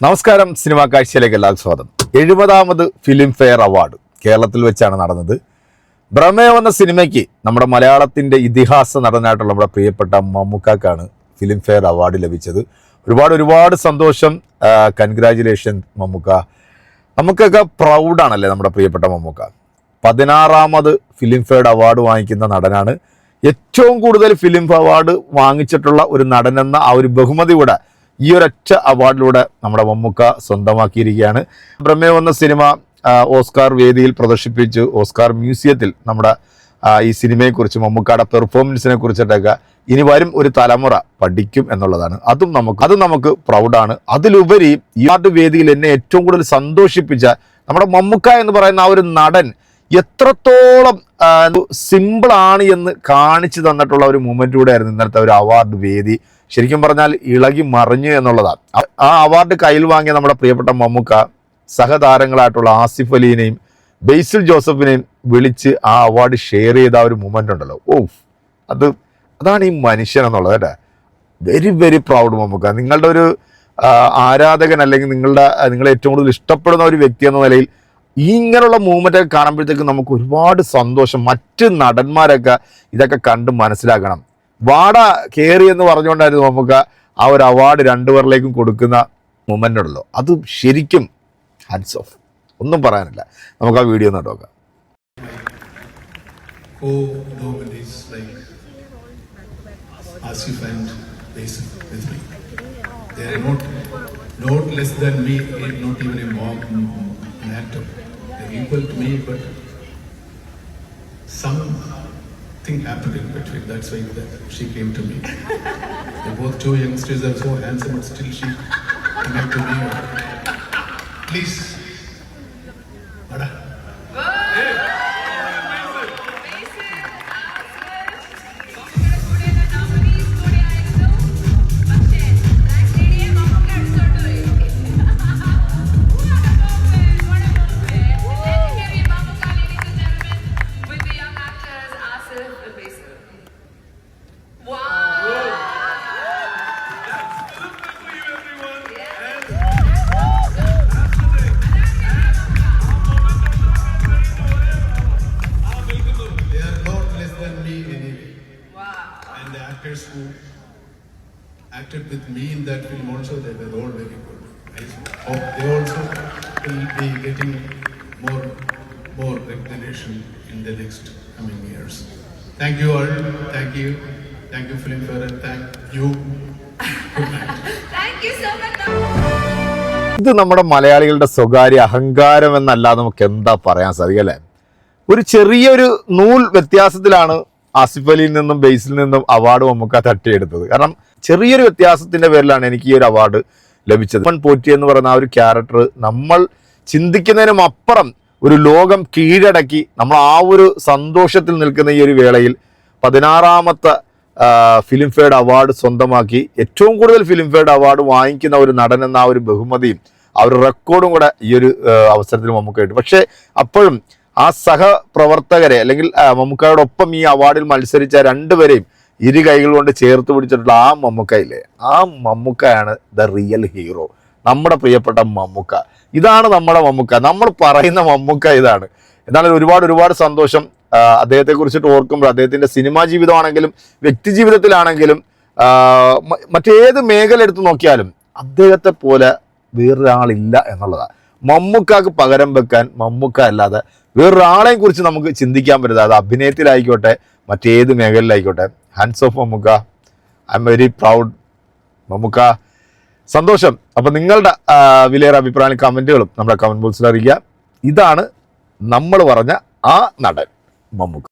നമസ്കാരം, സിനിമാ കാഴ്ചയിലേക്ക് എല്ലാവർക്കും സ്വാഗതം. 70ാമത് ഫിലിം ഫെയർ അവാർഡ് കേരളത്തിൽ വെച്ചാണ് നടന്നത്. പ്രമേയം എന്ന സിനിമയ്ക്ക് നമ്മുടെ മലയാളത്തിൻ്റെ ഇതിഹാസ നടനായിട്ടുള്ള നമ്മുടെ പ്രിയപ്പെട്ട മമ്മൂക്കാക്കാണ് ഫിലിം ഫെയർ അവാർഡ് ലഭിച്ചത്. ഒരുപാട് സന്തോഷം. കൺഗ്രാജുലേഷൻ മമ്മൂക്ക. നമുക്കൊക്കെ പ്രൗഡാണല്ലേ നമ്മുടെ പ്രിയപ്പെട്ട മമ്മൂക്ക. 16ാമത് ഫിലിം ഫെയർ അവാർഡ് വാങ്ങിക്കുന്ന നടനാണ്. ഏറ്റവും കൂടുതൽ ഫിലിം അവാർഡ് വാങ്ങിച്ചിട്ടുള്ള ഒരു നടനെന്ന ആ ഒരു ബഹുമതി കൂടെ ഈ ഒരൊറ്റ അവാർഡിലൂടെ നമ്മുടെ മമ്മൂക്ക സ്വന്തമാക്കിയിരിക്കുകയാണ്. പ്രമേയം എന്ന സിനിമ ഓസ്കാർ വേദിയിൽ പ്രദർശിപ്പിച്ചു. ഓസ്കാർ മ്യൂസിയത്തിൽ നമ്മുടെ ഈ സിനിമയെക്കുറിച്ച് മമ്മൂക്കയുടെ പെർഫോമൻസിനെ കുറിച്ചിട്ടൊക്കെ ഇനി വരും ഒരു തലമുറ പഠിക്കും എന്നുള്ളതാണ്. അത് നമുക്ക് പ്രൗഡാണ്. അതിലുപരി ഈ അവാർഡ് വേദിയിൽ എന്നെ ഏറ്റവും കൂടുതൽ സന്തോഷിപ്പിച്ച നമ്മുടെ മമ്മൂക്ക എന്ന് പറയുന്ന ആ ഒരു നടൻ എത്രത്തോളം സിമ്പിളാണ് എന്ന് കാണിച്ചു തന്നിട്ടുള്ള ഒരു മൂമെൻറ്റിലൂടെ ആയിരുന്നു ഇന്നലത്തെ ഒരു അവാർഡ് വേദി. ശരിക്കും പറഞ്ഞാൽ ഇളകി മറിഞ്ഞു എന്നുള്ളതാണ്. ആ അവാർഡ് കയ്യിൽ വാങ്ങിയ നമ്മുടെ പ്രിയപ്പെട്ട മമ്മൂക്ക സഹതാരങ്ങളായിട്ടുള്ള ആസിഫ് അലിനെയും ബേസിൽ ജോസഫിനെയും വിളിച്ച് ആ അവാർഡ് ഷെയർ ചെയ്ത ആ ഒരു മൂമെൻ്റ് ഉണ്ടല്ലോ, അതാണ് ഈ മനുഷ്യൻ എന്നുള്ളത് കേട്ടോ. Very proud Mammukka. നിങ്ങളുടെ ഒരു ആരാധകൻ അല്ലെങ്കിൽ നിങ്ങളെ ഏറ്റവും കൂടുതൽ ഇഷ്ടപ്പെടുന്ന ഒരു വ്യക്തി എന്ന നിലയിൽ ഇങ്ങനെയുള്ള മൂവ്മെൻ്റൊക്കെ കാണുമ്പോഴത്തേക്ക് നമുക്ക് ഒരുപാട് സന്തോഷം. മറ്റ് നടന്മാരൊക്കെ ഇതൊക്കെ കണ്ട് മനസ്സിലാക്കണം. വാട കയറി എന്ന് പറഞ്ഞുകൊണ്ടായിരുന്നു നമുക്ക് ആ ഒരു അവാർഡ് രണ്ടുപേരിലേക്കും കൊടുക്കുന്ന മൊമെൻ്റ് ഉണ്ടല്ലോ, അത് ശരിക്കും ഹാറ്റ്സ് ഓഫ്. ഒന്നും പറയാനില്ല. നമുക്ക് ആ വീഡിയോ ഒന്ന് നോക്കാം. Not less than me, not even a mob, an actor. They're equal to me, but something happened in between. That's why she came to me. They're both two youngsters, are so handsome, but still she came to me. Please, Vada. Who acted with me in that film also, they were all very good. I hope they also will be getting more recognition in the next coming years. Thank you all. Thank you Filmfare, and thank you. Good night. Thank you so much. ഇത് നമ്മുടെ മലയാളികളുടെ സ്വകാര്യ അഹങ്കാരം എന്നല്ലാതെ നമുക്ക് എന്താ പറയാൻ സാധിക്കല്ലേ. ഒരു ചെറിയൊരു നൂൽ വ്യത്യാസത്തിലാണ് ആസിഫ് അലിയിൽ നിന്നും ബേസിൽ നിന്നും അവാർഡ് മമ്മൂക്ക തട്ടിയെടുത്തത്. കാരണം ചെറിയൊരു വ്യത്യാസത്തിന്റെ പേരിലാണ് എനിക്ക് ഈ ഒരു അവാർഡ് ലഭിച്ചത്. പോറ്റി എന്ന് പറയുന്ന ആ ഒരു ക്യാരക്ടർ നമ്മൾ ചിന്തിക്കുന്നതിനും അപ്പുറം ഒരു ലോകം കീഴടക്കി നമ്മൾ ആ ഒരു സന്തോഷത്തിൽ നിൽക്കുന്ന ഈ ഒരു വേളയിൽ 16ാമത്തെ ഫിലിം ഫെയർ അവാർഡ് സ്വന്തമാക്കി ഏറ്റവും കൂടുതൽ ഫിലിം ഫെയർ അവാർഡ് വാങ്ങിക്കുന്ന ഒരു നടൻ എന്ന ആ ഒരു ബഹുമതിയും ആ ഒരു റെക്കോർഡും കൂടെ ഈ ഒരു അവസരത്തിൽ മമ്മൂക്ക കിട്ടും. പക്ഷേ അപ്പോഴും ആ സഹപ്രവർത്തകരെ അല്ലെങ്കിൽ മമ്മൂക്കയോടൊപ്പം ഈ അവാർഡിൽ മത്സരിച്ച രണ്ടുപേരെയും ഇരു കൈകൾ കൊണ്ട് ചേർത്ത് പിടിച്ചിട്ടുള്ള ആ മമ്മൂക്കയില്ലേ, ആ മമ്മൂക്കയാണ് ദ റിയൽ ഹീറോ. നമ്മുടെ പ്രിയപ്പെട്ട മമ്മൂക്ക. ഇതാണ് നമ്മുടെ മമ്മൂക്ക. നമ്മൾ പറയുന്ന മമ്മൂക്ക ഇതാണ്. എന്നാലും ഒരുപാട് സന്തോഷം. അദ്ദേഹത്തെ കുറിച്ചിട്ട് ഓർക്കുമ്പോൾ അദ്ദേഹത്തിൻ്റെ സിനിമാ ജീവിതമാണെങ്കിലും വ്യക്തി ജീവിതത്തിലാണെങ്കിലും മറ്റേത് മേഖല എടുത്ത് നോക്കിയാലും അദ്ദേഹത്തെ പോലെ വേറൊരാളില്ല എന്നുള്ളതാണ്. മമ്മൂക്കാക്ക് പകരം വെക്കാൻ മമ്മൂക്ക അല്ലാതെ വേറൊരാളെയും കുറിച്ച് നമുക്ക് ചിന്തിക്കാൻ പറ്റില്ല. അത് അഭിനയത്തിലായിക്കോട്ടെ മറ്റേത് മേഖലയിലായിക്കോട്ടെ. Hands off Mammookka. I am very proud Mammookka. സന്തോഷം. അപ്പം നിങ്ങളുടെ വിലയേറെ അഭിപ്രായങ്ങളും കമൻറ്റുകളും നമ്മുടെ കമൻറ്റ് ബോക്സിൽ അറിയിക്കുക. ഇതാണ് നമ്മൾ പറഞ്ഞ ആ നടൻ മമ്മൂക്ക.